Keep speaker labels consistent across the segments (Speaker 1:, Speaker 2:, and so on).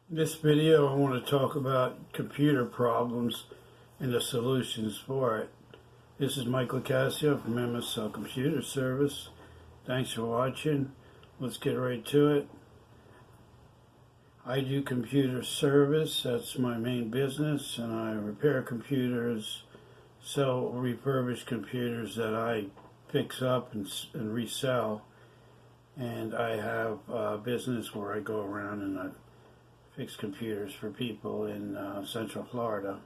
Speaker 1: In this video, I want to talk about computer problems and the solutions for it. This is Mike Locascio from mslcomputerservice. Thanks for watching. Let's get right to it. I do computer service. That's my main business, and I repair computers, sell refurbished computers that I fix up and resell. And I have a business where I go around and I fix computers for people in Central Florida,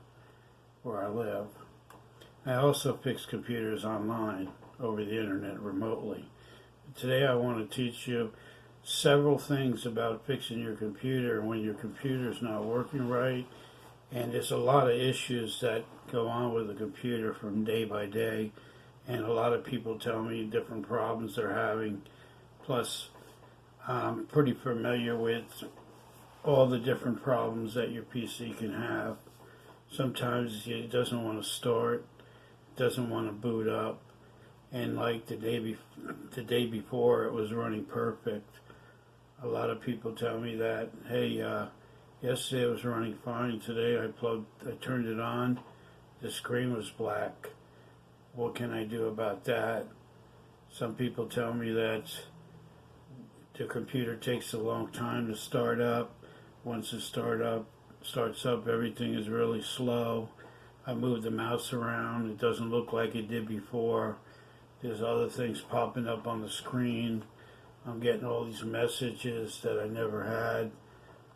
Speaker 1: where I live. I also fix computers online over the internet remotely. Today I want to teach you several things about fixing your computer when your computer is not working right. And there's a lot of issues that go on with the computer from day by day, and a lot of people tell me different problems they're having. Plus, I'm pretty familiar with all the different problems that your PC can have. Sometimes it doesn't want to start, doesn't want to boot up, and like the day before it was running perfect. A lot of people tell me that, hey, yesterday it was running fine, today I turned it on, the screen was black. What can I do about that? Some people tell me that the computer takes a long time to start up. Once it starts up, everything is really slow. I move the mouse around, it doesn't look like it did before. There's other things popping up on the screen. I'm getting all these messages that I never had.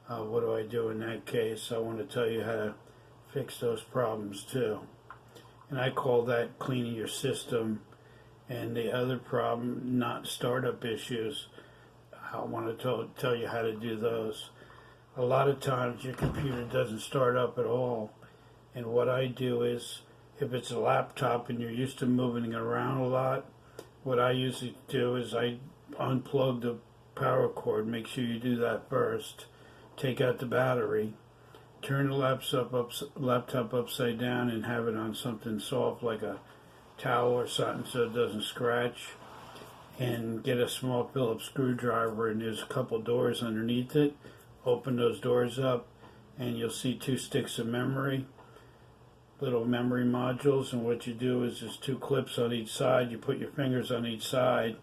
Speaker 1: What do I do in that case? I want to tell you how to fix those problems too. And I call that cleaning your system. And the other problem, not startup issues, I want to tell you how to do those. A lot of times your computer doesn't start up at all, and what I do is, if it's a laptop and you're used to moving it around a lot, what I usually do is I unplug the power cord. Make sure you do that first. Take out the battery, turn the laptop upside down and have it on something soft like a towel or something so it doesn't scratch, and get a small Phillips screwdriver, and there's a couple doors underneath it. Open those doors up and you'll see 2 sticks of memory, little memory modules, and what you do is there's 2 clips on each side. You put your fingers on each side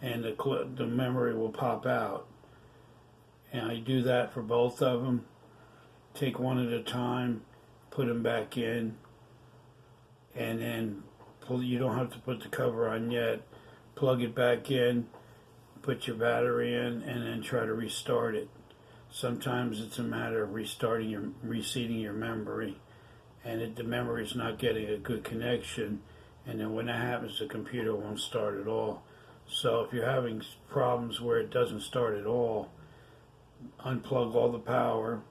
Speaker 1: and the memory will pop out. And I do that for both of them. Take one at a time, put them back in, and then you don't have to put the cover on yet. Plug it back in, put your battery in, and then try to restart it. Sometimes it's a matter of reseating your memory, and the memory is not getting a good connection, and then when that happens, the computer won't start at all. So if you're having problems where it doesn't start at all, unplug all the power.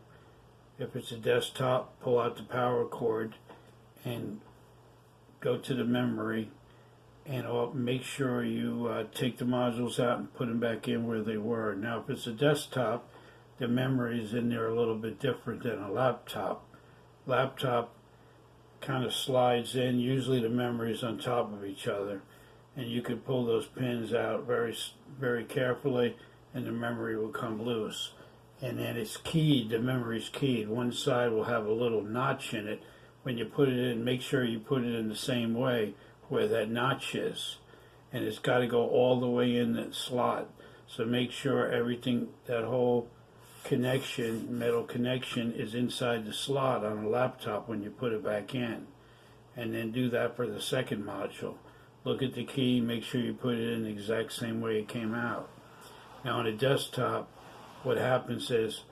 Speaker 1: If it's a desktop, pull out the power cord and go to the memory, and make sure you take the modules out and put them back in where they were. Now, if it's a desktop, the memory is in there a little bit different than a laptop. Laptop kind of slides in. Usually the memory is on top of each other, and you can pull those pins out very, very carefully, and the memory will come loose. And then it's keyed. The memory is keyed. One side will have a little notch in it. When you put it in, make sure you put it in the same way where that notch is, and it's got to go all the way in that slot. So make sure everything, that whole connection, metal connection, is inside the slot on a laptop when you put it back in. And then do that for the second module. Look at the key, make sure you put it in the exact same way it came out. Now on a desktop, what happens is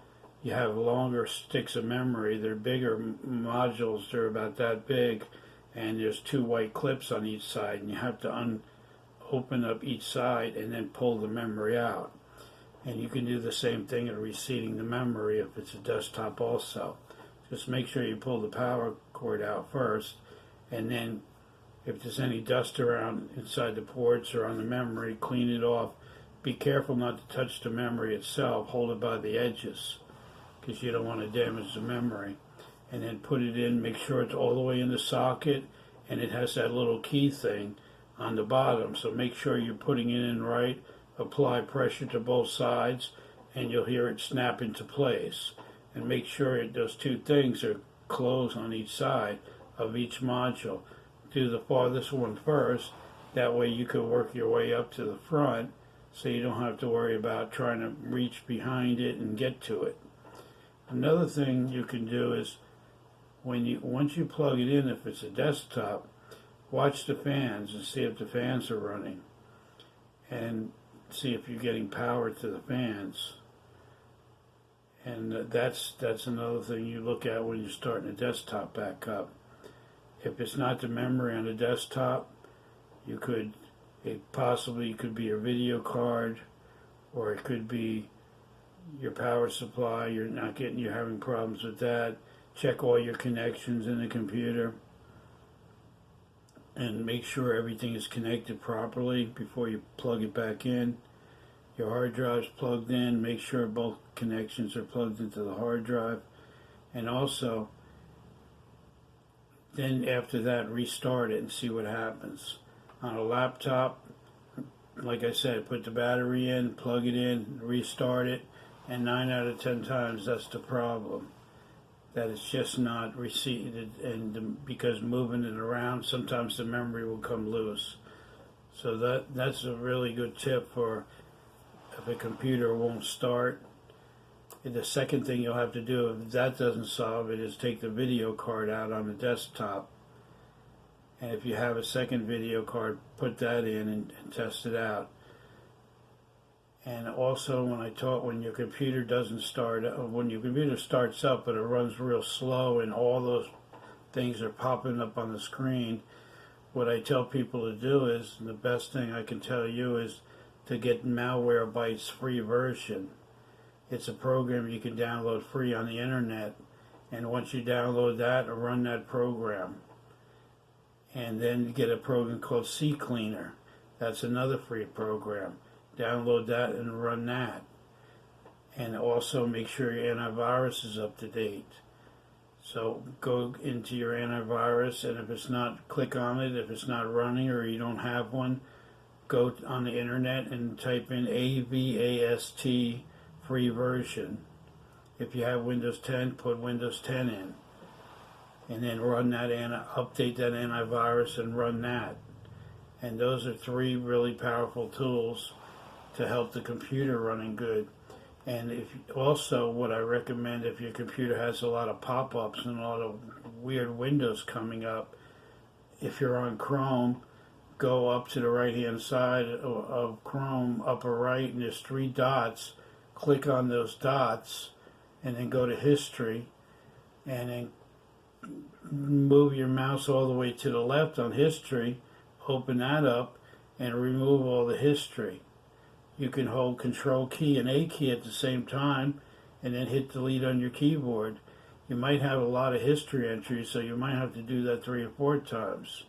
Speaker 1: you have longer sticks of memory. They're bigger modules, they're about that big, and there's 2 white clips on each side, and you have to open up each side and then pull the memory out. And you can do the same thing in reseating the memory if it's a desktop also. Just make sure you pull the power cord out first, and then if there's any dust around inside the ports or on the memory, clean it off. Be careful not to touch the memory itself. Hold it by the edges, because you don't want to damage the memory. And then put it in, make sure it's all the way in the socket, and it has that little key thing on the bottom. So make sure you're putting it in right. Apply pressure to both sides, and you'll hear it snap into place. and make sure those two things are closed on each side of each module. Do the farthest one first. That way you can work your way up to the front, so you don't have to worry about trying to reach behind it and get to it. Another thing you can do is once you plug it in, if it's a desktop, watch the fans and see if the fans are running, and see if you're getting power to the fans. And that's another thing you look at when you're starting a desktop back up. If it's not the memory on the desktop, it possibly could be your video card, or it could be your power supply. You're having problems with that. Check all your connections in the computer and make sure everything is connected properly before you plug it back in. Your hard drive's plugged in. Make sure both connections are plugged into the hard drive. And also, then after that, restart it and see what happens. On a laptop, like I said, put the battery in, plug it in, restart it, and 9 out of 10 times that's the problem. That it's just not reseated, and because moving it around, sometimes the memory will come loose. So that's a really good tip for if a computer won't start. And the second thing you'll have to do, if that doesn't solve it, is take the video card out on the desktop. And if you have a second video card, put that in and test it out. And also, when your computer doesn't start, when your computer starts up but it runs real slow and all those things are popping up on the screen, what I tell people to do is, the best thing I can tell you is to get Malwarebytes free version. It's a program you can download free on the internet, and once you download that, run that program. And then get a program called CCleaner. That's another free program. Download that and run that. And also make sure your antivirus is up to date. So go into your antivirus, and if it's not, click on it. If it's not running or you don't have one, go on the internet and type in AVAST free version. If you have Windows 10, put Windows 10 in. And then run that, update that antivirus and run that. And those are 3 really powerful tools to help the computer running good. And also what I recommend, if your computer has a lot of pop-ups and a lot of weird windows coming up, if you're on Chrome, go up to the right-hand side of Chrome, upper right, and there's 3 dots. Click on those dots, and then go to History, and then move your mouse all the way to the left on History, open that up, and remove all the history. You can hold Control key and A key at the same time, and then hit delete on your keyboard. You might have a lot of history entries, so you might have to do that 3 or 4 times.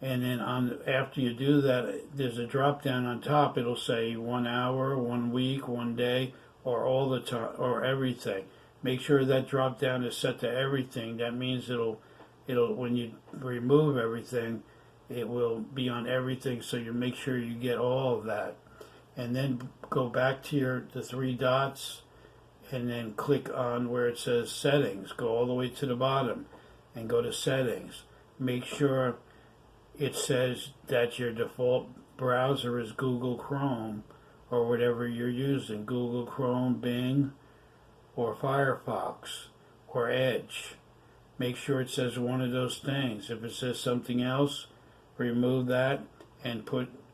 Speaker 1: And then after you do that, there's a drop down on top. It'll say 1 hour, 1 week, 1 day, or all the time, or everything. Make sure that drop down is set to everything. That means it'll when you remove everything, it will be on everything. So you make sure you get all of that, and then go back to the 3 dots, and then click on where it says Settings. Go all the way to the bottom, and go to Settings. Make sure it says that your default browser is Google Chrome or whatever you're using, Google Chrome, Bing, or Firefox, or Edge. Make sure it says one of those things. If it says something else, remove that and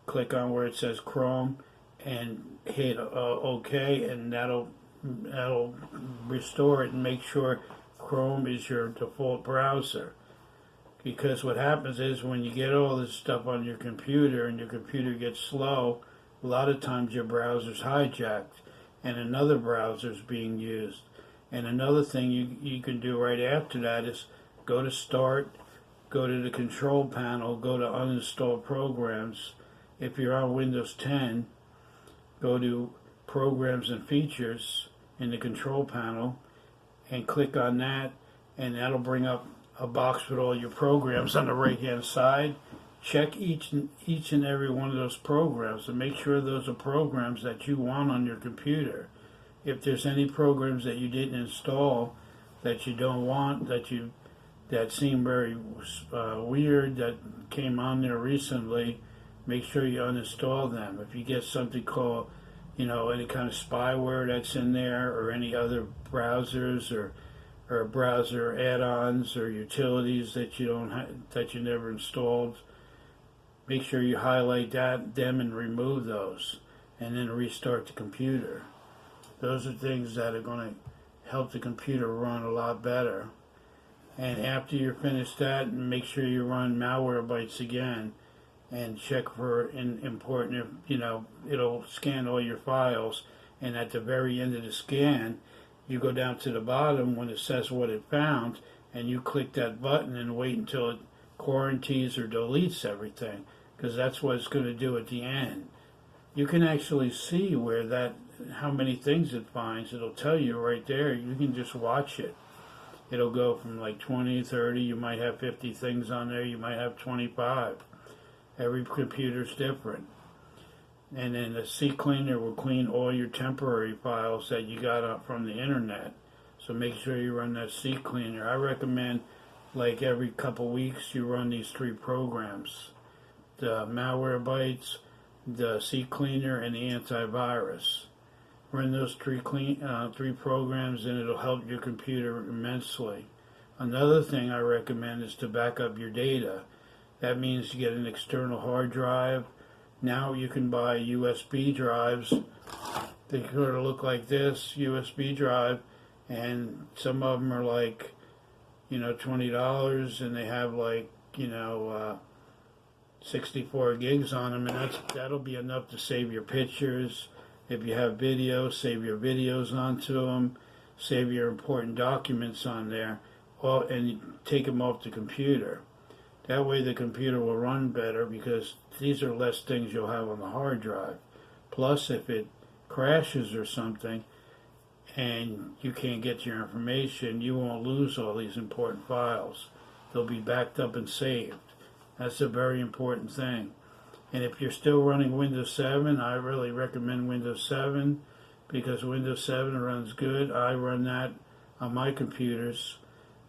Speaker 1: click on where it says Chrome and hit OK, and that'll restore it and make sure Chrome is your default browser. Because what happens is when you get all this stuff on your computer and your computer gets slow, a lot of times your browser's hijacked and another browser's being used. And another thing you can do right after that is go to Start, go to the Control Panel, go to Uninstall Programs. If you're on Windows 10, go to Programs and Features in the Control Panel and click on that, and that'll bring up a box with all your programs on the right-hand side. Check each and every one of those programs and make sure those are programs that you want on your computer. If there's any programs that you didn't install that you don't want, that seem very weird, that came on there recently, make sure you uninstall them. If you get something called, any kind of spyware that's in there, or any other browsers or browser add-ons or utilities that you never installed, make sure you highlight them and remove those, and then restart the computer. Those are things that are going to help the computer run a lot better. And after you're finished that, make sure you run Malwarebytes again and check for important, it'll scan all your files, and at the very end of the scan, you go down to the bottom when it says what it found, and you click that button and wait until it quarantines or deletes everything, because that's what it's going to do at the end. You can actually see how many things it finds. It'll tell you right there. You can just watch it. It'll go from like 20, 30, you might have 50 things on there, you might have 25. Every computer's different. And then the CCleaner will clean all your temporary files that you got up from the internet. So make sure you run that CCleaner. I recommend, like, every couple weeks you run these 3 programs. The Malwarebytes, the CCleaner, and the antivirus. Run those 3 programs, and it'll help your computer immensely. Another thing I recommend is to back up your data. That means you get an external hard drive. Now you can buy USB drives. They sort of look like this, USB drive, and some of them are like, $20, and they have like, 64 gigs on them, and that'll be enough to save your pictures. If you have videos, save your videos onto them, save your important documents on there, and take them off the computer. That way the computer will run better, because these are less things you'll have on the hard drive. Plus, if it crashes or something and you can't get your information, you won't lose all these important files. They'll be backed up and saved. That's a very important thing. And if you're still running Windows 7, I really recommend Windows 7, because Windows 7 runs good. I run that on my computers.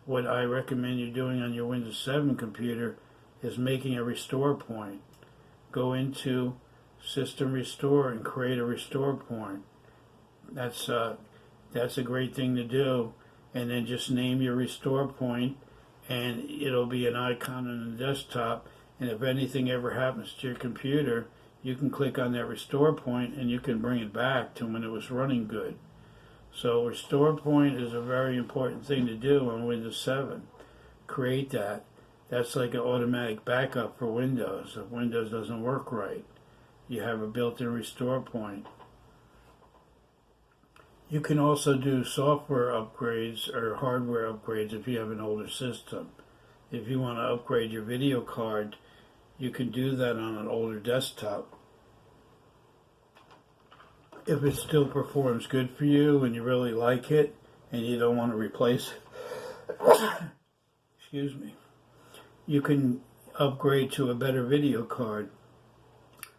Speaker 1: What I recommend you doing on your Windows 7 computer is making a restore point. Go into System Restore and create a restore point. That's a great thing to do. And then just name your restore point, and it'll be an icon on the desktop. And if anything ever happens to your computer, you can click on that restore point and you can bring it back to when it was running good. So restore point is a very important thing to do on Windows 7. Create that. That's like an automatic backup for Windows. If Windows doesn't work right, you have a built-in restore point. You can also do software upgrades or hardware upgrades if you have an older system. If you want to upgrade your video card, you can do that on an older desktop. If it still performs good for you and you really like it and you don't want to replace it, excuse me, you can upgrade to a better video card,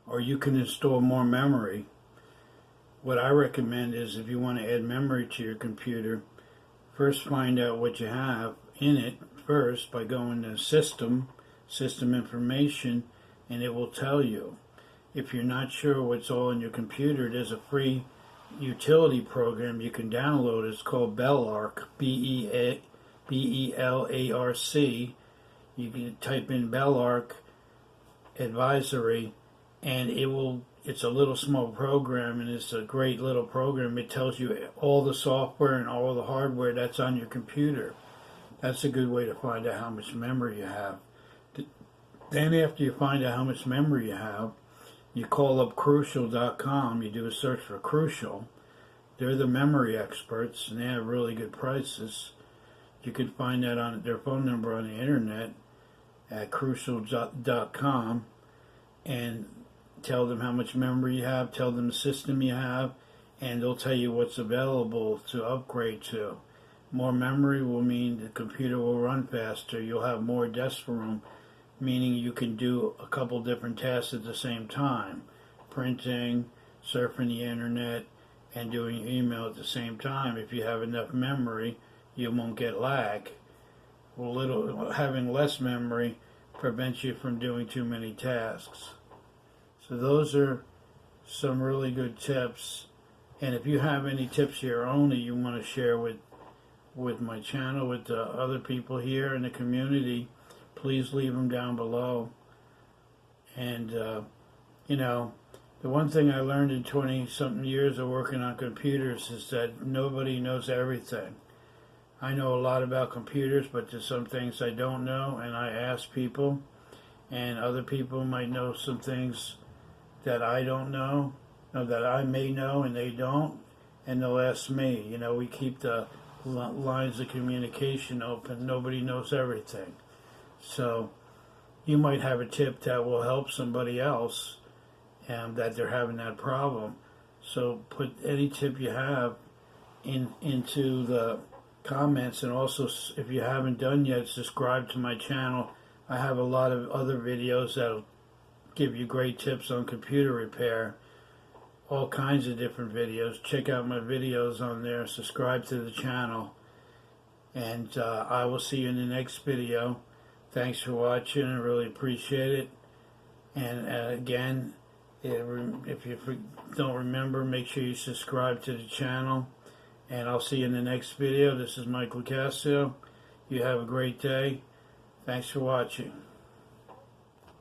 Speaker 1: or you can install more memory. What I recommend is, if you want to add memory to your computer, first find out what you have in it first by going to System Information, and it will tell you. If you're not sure what's all in your computer, there's a free utility program you can download. It's called Belarc, Belarc. You can type in Belarc Advisory, and it's a little small program, and it's a great little program. It tells you all the software and all the hardware that's on your computer. That's a good way to find out how much memory you have. Then after you find out how much memory you have, you call up Crucial.com, you do a search for Crucial. They're the memory experts, and they have really good prices. You can find that on their phone number on the internet at Crucial.com, and tell them how much memory you have, tell them the system you have, and they'll tell you what's available to upgrade to. More memory will mean the computer will run faster. You'll have more desk room, meaning you can do a couple different tasks at the same time. Printing, surfing the internet, and doing your email at the same time. If you have enough memory, you won't get lag. Having less memory prevents you from doing too many tasks. So those are some really good tips. And if you have any tips of your own that you want to share with my channel, with the other people here in the community, please leave them down below. And, the one thing I learned in 20-something years of working on computers is that nobody knows everything. I know a lot about computers, but there's some things I don't know, and I ask people, and other people might know some things that I don't know, that I may know and they don't, and they'll ask me. We keep the lines of communication open. Nobody knows everything. So you might have a tip that will help somebody else and that they're having that problem. So put any tip you have into the comments, and also, if you haven't done yet, subscribe to my channel. I have a lot of other videos that'll give you great tips on computer repair, all kinds of different videos. Check out my videos on there, subscribe to the channel, and I will see you in the next video. Thanks for watching, I really appreciate it. And again, if you don't remember, make sure you subscribe to the channel, and I'll see you in the next video. This is Mike Locascio. You have a great day. Thanks for watching.